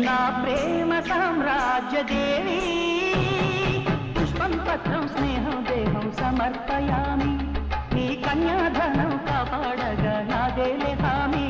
నా ప్రేమ సామ్రాజ్య దేవి పుష్పం పత్రం స్నేహం దేహం సమర్పయామి నీ కన్యాధనం కాపాడగా నాదేలే హామీ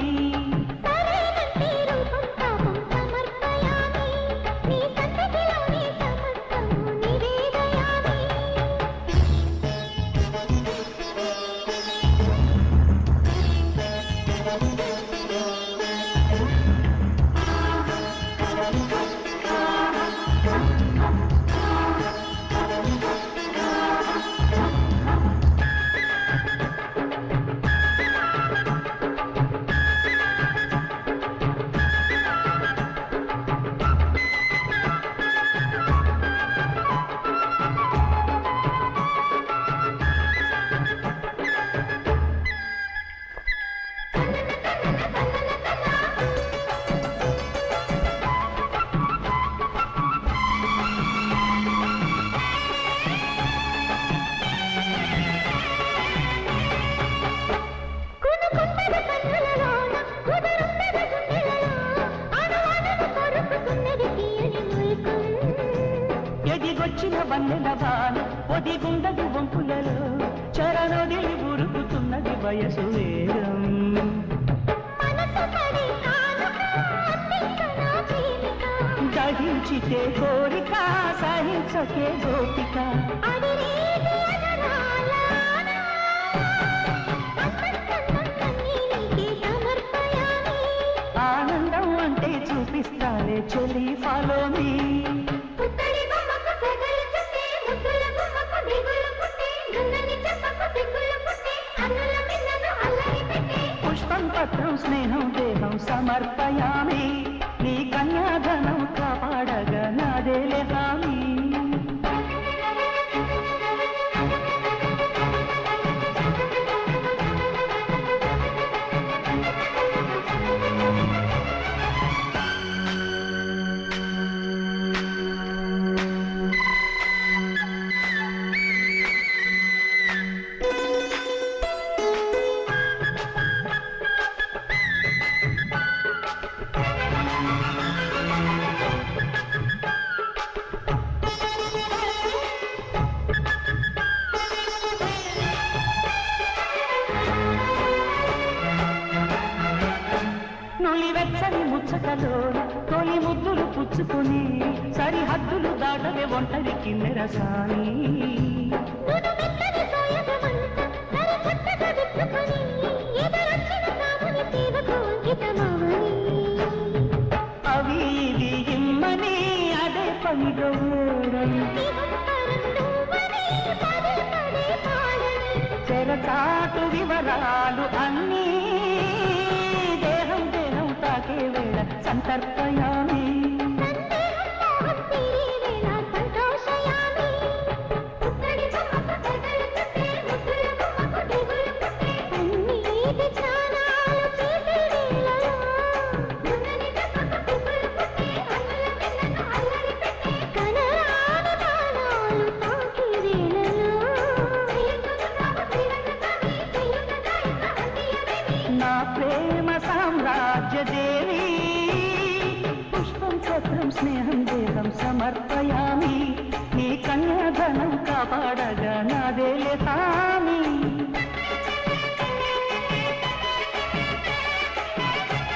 ఎదిగొచ్చిన వన్నెల బాణ ఒదిగుండది వంపులలో చరణొదిలి ఉరుకుతున్నది వయసు వేగం దహించితే కోరిక సహించకే గోపిక ఆనందం అంటే చూపిస్తాలే చెలి ఫాలో మీ పుష్పం పత్రం స్నేహం దేహం సమర్పయామి నీ కన్యాధనం కాపాడగా నాదేలే హామీ వెచ్చని ముచ్చటలో తొలి ముద్దులు పుచ్చుకొని సరిహద్దులు దాటవే ఒంటరి కిన్నెరసాని అవి ఇవి ఇమ్మని అదే పనిగోరం చెరచాటు వివరాలు అన్నీ వేళ సంతర్పయామి నా ప్రేమ సామ్రాజ్య దేవి పుష్పం పత్రం స్నేహం దేహం సమర్పయామి నీ కన్యాధనం